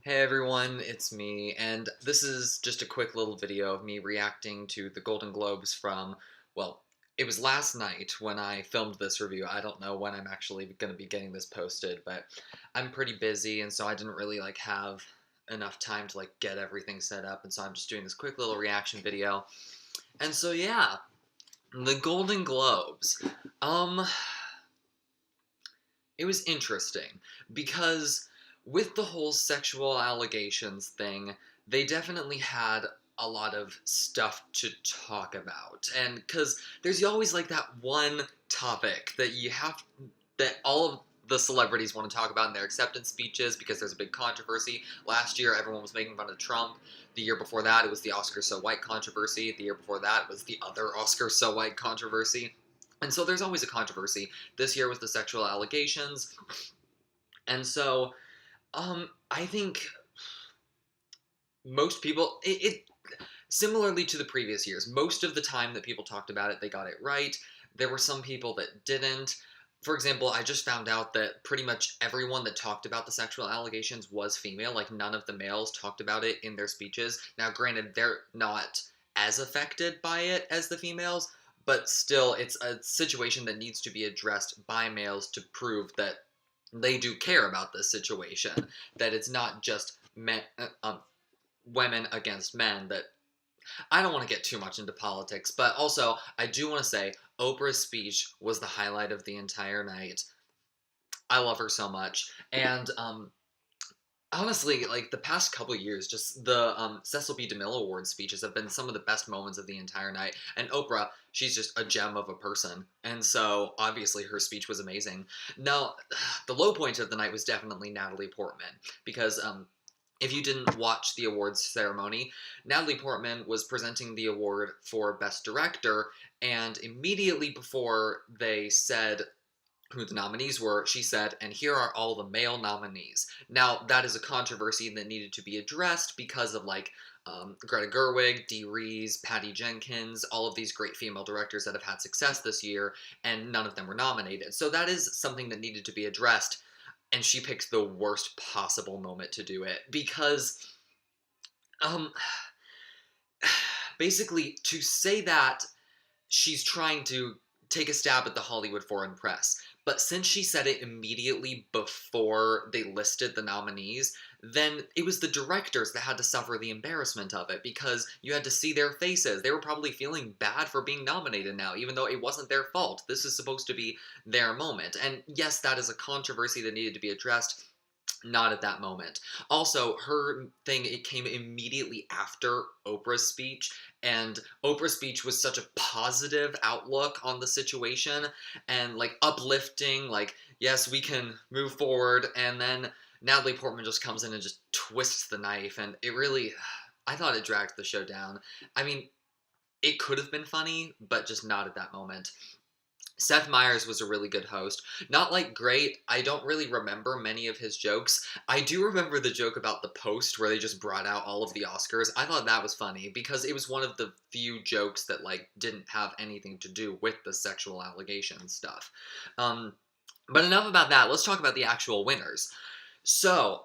Hey everyone, it's me, and this is just a quick little video of me reacting to the Golden Globes from, well, it was last night when I filmed this review. I don't know when I'm actually going to be getting this posted, but I'm pretty busy, and so I didn't really, have enough time to, get everything set up, and so I'm just doing this quick little reaction video. And so, yeah, the Golden Globes. Um, it was interesting because with the whole sexual allegations thing, they definitely had a lot of stuff to talk about. And because there's always that one topic that that all of the celebrities want to talk about in their acceptance speeches because there's a big controversy. Last year, everyone was making fun of Trump. The year before that, it was the Oscar So White controversy. The year before that, it was the other Oscar So White controversy. And so there's always a controversy. This year was the sexual allegations. And so, I think most people, similarly to the previous years, most of the time that people talked about it, they got it right. There were some people that didn't. For example, I just found out that pretty much everyone that talked about the sexual allegations was female. Like, none of the males talked about it in their speeches. Now, granted, they're not as affected by it as the females, but still, it's a situation that needs to be addressed by males to prove that they do care about this situation. That it's not just women against men. That I don't want to get too much into politics, but also I do want to say Oprah's speech was the highlight of the entire night. I love her so much, and honestly, the past couple years, just the Cecil B. DeMille Award speeches have been some of the best moments of the entire night. And Oprah, she's just a gem of a person, and so obviously her speech was amazing. Now, the low point of the night was definitely Natalie Portman because if you didn't watch the awards ceremony, Natalie Portman was presenting the award for Best Director, and immediately before they said who the nominees were, she said, "And here are all the male nominees." Now, that is a controversy that needed to be addressed because of, Greta Gerwig, Dee Rees, Patty Jenkins, all of these great female directors that have had success this year, and none of them were nominated. So that is something that needed to be addressed, and she picked the worst possible moment to do it because, um, basically, to say that she's trying to take a stab at the Hollywood foreign press. But since she said it immediately before they listed the nominees, then it was the directors that had to suffer the embarrassment of it because you had to see their faces. They were probably feeling bad for being nominated now, even though it wasn't their fault. This is supposed to be their moment. And yes, that is a controversy that needed to be addressed. Not at that moment. Also, her thing, it came immediately after Oprah's speech, and Oprah's speech was such a positive outlook on the situation and uplifting, yes, we can move forward, and then Natalie Portman just comes in and just twists the knife, and it really, I thought it dragged the show down. I mean, it could have been funny, but just not at that moment. Seth Meyers was a really good host. Not great. I don't really remember many of his jokes. I do remember the joke about the post where they just brought out all of the Oscars. I thought that was funny because it was one of the few jokes that didn't have anything to do with the sexual allegation stuff. But enough about that. Let's talk about the actual winners. So,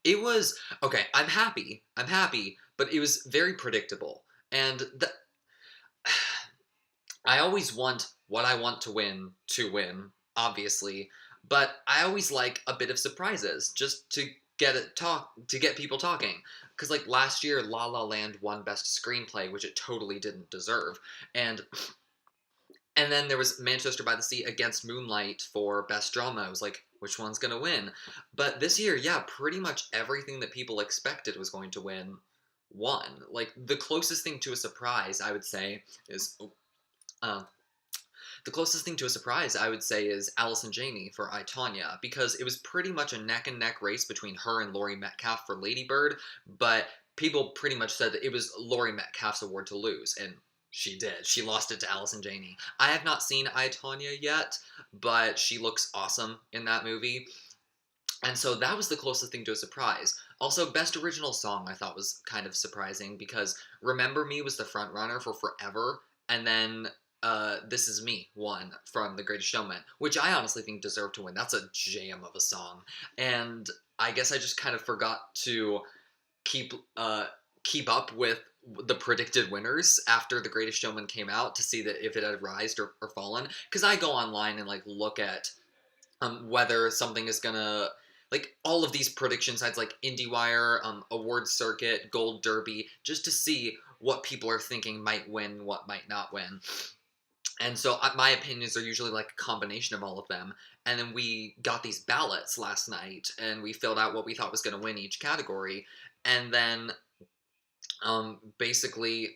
it was okay. I'm happy. I'm happy, but it was very predictable. And I always want what I want to win, obviously, but I always like a bit of surprises just to get people talking. Because last year, La La Land won Best Screenplay, which it totally didn't deserve, and then there was Manchester by the Sea against Moonlight for Best Drama. I was like, which one's gonna win? But this year, yeah, pretty much everything that people expected was going to win won. The closest thing to a surprise, I would say, is uh, the closest thing to a surprise, I would say, is Allison Janney for I, Tonya, because it was pretty much a neck-and-neck race between her and Laurie Metcalf for Lady Bird, but people pretty much said that it was Laurie Metcalf's award to lose, and she did. She lost it to Allison Janney. I have not seen I, Tonya yet, but she looks awesome in that movie, and so that was the closest thing to a surprise. Also, Best Original Song I thought was kind of surprising because Remember Me was the front runner for forever, and then This Is Me won from The Greatest Showman, which I honestly think deserved to win. That's a jam of a song. And I guess I just kind of forgot to keep keep up with the predicted winners after The Greatest Showman came out to see that if it had rised or fallen. Because I go online and like look at whether something is gonna like all of these prediction sites like IndieWire, Award Circuit, Gold Derby, just to see what people are thinking might win, what might not win. And so my opinions are usually like a combination of all of them. And then we got these ballots last night and we filled out what we thought was going to win each category. And then basically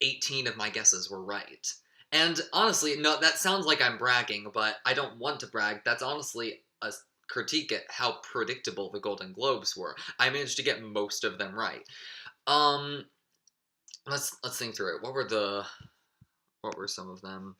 18 of my guesses were right. And honestly, no, that sounds like I'm bragging, but I don't want to brag. That's honestly a critique at how predictable the Golden Globes were. I managed to get most of them right. Um, let's think through it. What were some of them?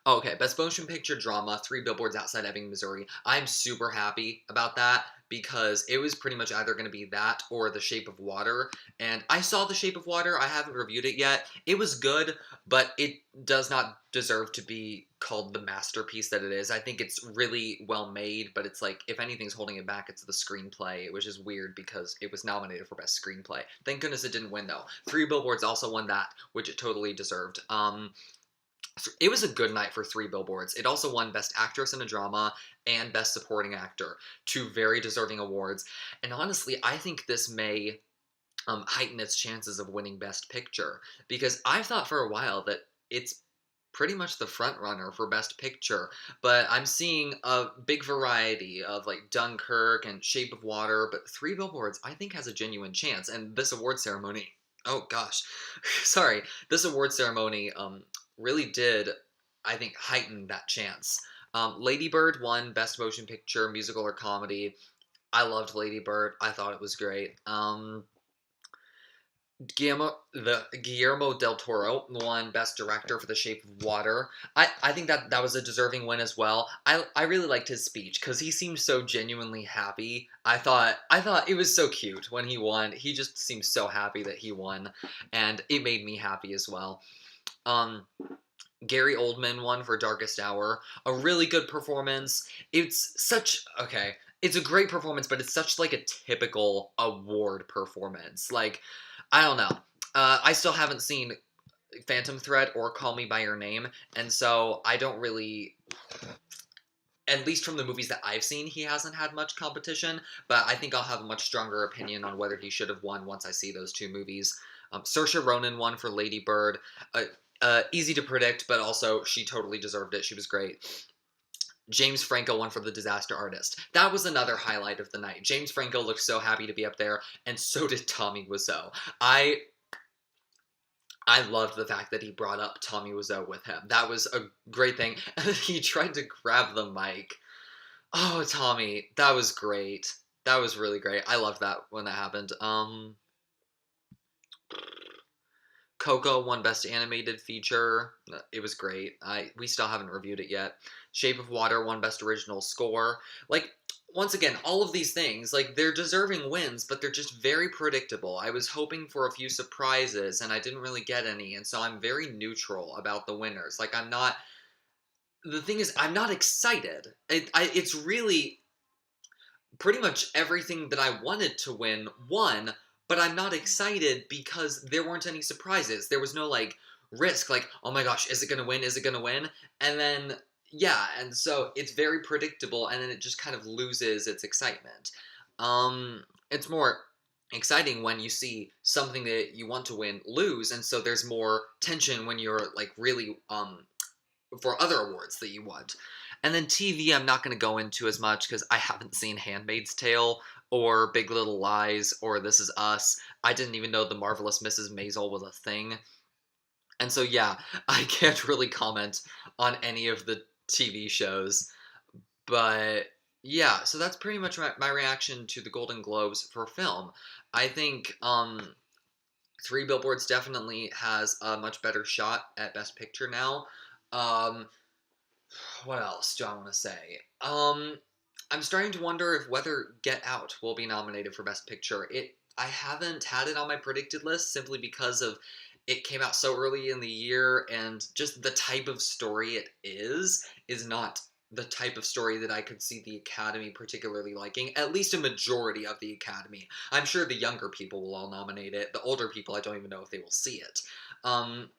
Okay, Best Motion Picture Drama, Three Billboards Outside Ebbing, Missouri. I'm super happy about that because it was pretty much either going to be that or The Shape of Water. And I saw The Shape of Water. I haven't reviewed it yet. It was good, but it does not deserve to be called the masterpiece that it is. I think it's really well made, but it's like, if anything's holding it back, it's the screenplay, which is weird because it was nominated for Best Screenplay. Thank goodness it didn't win, though. Three Billboards also won that, which it totally deserved. It was a good night for Three Billboards. It also won Best Actress in a Drama and Best Supporting Actor, two very deserving awards. And honestly, I think this may heighten its chances of winning Best Picture because I thought for a while that it's pretty much the front runner for Best Picture, but I'm seeing a big variety of like Dunkirk and Shape of Water, but Three Billboards I think has a genuine chance. And this award ceremony, oh gosh, sorry, this award ceremony really did, I think, heighten that chance. Lady Bird won Best Motion Picture, Musical or Comedy. I loved Lady Bird. I thought it was great. Guillermo del Toro won Best Director for The Shape of Water. I think that was a deserving win as well. I really liked his speech because he seemed so genuinely happy. I thought it was so cute when he won. He just seemed so happy that he won, and it made me happy as well. Um, Gary Oldman won for Darkest Hour. A really good performance. It's a great performance, but it's such like a typical award performance. Like, I don't know. I still haven't seen Phantom Thread or Call Me by Your Name, and so I don't really. At least from the movies that I've seen, he hasn't had much competition, but I think I'll have a much stronger opinion on whether he should have won once I see those two movies. Saoirse Ronan won for Lady Bird. Easy to predict, but also she totally deserved it. She was great. James Franco won for The Disaster Artist. That was another highlight of the night. James Franco looked so happy to be up there, and so did Tommy Wiseau. I loved the fact that he brought up Tommy Wiseau with him. That was a great thing. And then he tried to grab the mic. Oh, Tommy, that was great. That was really great. I loved that when that happened. Coco won Best Animated Feature. It was great. We still haven't reviewed it yet. Shape of Water won Best Original Score. Like, once again, all of these things, like, they're deserving wins, but they're just very predictable. I was hoping for a few surprises, and I didn't really get any, and so I'm very neutral about the winners. Like, the thing is, I'm not excited. It's really pretty much everything that I wanted to win won, but I'm not excited because there weren't any surprises. There was no like risk, like, oh my gosh, is it gonna win? Is it gonna win? And then yeah, and so it's very predictable, and then it just kind of loses its excitement. It's more exciting when you see something that you want to win lose, and so there's more tension when you're like really for other awards that you want. And then TV, I'm not going to go into as much because I haven't seen Handmaid's Tale or Big Little Lies or This Is Us. I didn't even know The Marvelous Mrs. Maisel was a thing. And so, yeah, I can't really comment on any of the TV shows. But yeah, so that's pretty much my reaction to the Golden Globes for film. I think Three Billboards definitely has a much better shot at Best Picture now. Um, what else do I want to say? I'm starting to wonder if whether Get Out will be nominated for Best Picture. I haven't had it on my predicted list simply because of it came out so early in the year and just the type of story it is not the type of story that I could see the Academy particularly liking, at least a majority of the Academy. I'm sure the younger people will all nominate it. The older people, I don't even know if they will see it. Um,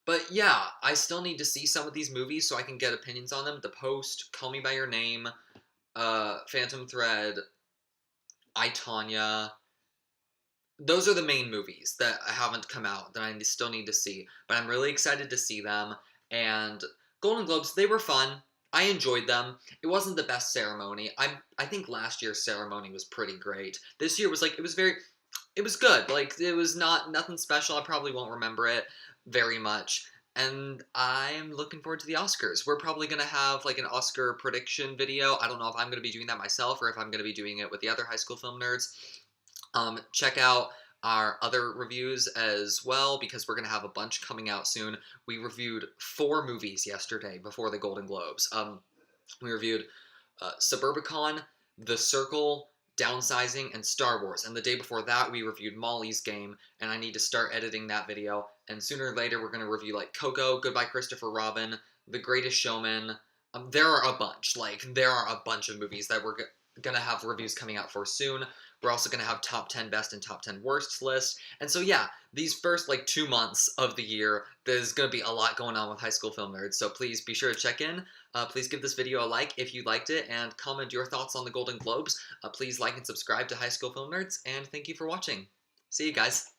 but yeah, I still need to see some of these movies so I can get opinions on them. The Post, Call Me by Your Name, Phantom Thread, I, Tonya. Those are the main movies that haven't come out that I still need to see. But I'm really excited to see them. And Golden Globes, they were fun. I enjoyed them. It wasn't the best ceremony. I think last year's ceremony was pretty great. This year was like it was good. Like it was not nothing special. I probably won't remember it very much. And I'm looking forward to the Oscars. We're probably gonna have like an Oscar prediction video. I don't know if I'm gonna be doing that myself or if I'm gonna be doing it with the other high school film nerds. Check out our other reviews as well because we're gonna have a bunch coming out soon. We reviewed 4 movies yesterday before the Golden Globes. We reviewed Suburbicon, The Circle, Downsizing, and Star Wars. And the day before that, we reviewed Molly's Game, and I need to start editing that video. And sooner or later, we're going to review like Coco, Goodbye Christopher Robin, The Greatest Showman. There are a bunch. Like, there are a bunch of movies that we're going to have reviews coming out for soon. We're also going to have top 10 best and top 10 worst list. And so, yeah, these first like 2 months of the year, there's going to be a lot going on with High School Film Nerds. So please be sure to check in. Please give this video a like if you liked it and comment your thoughts on the Golden Globes. Please like and subscribe to High School Film Nerds, and thank you for watching. See you guys.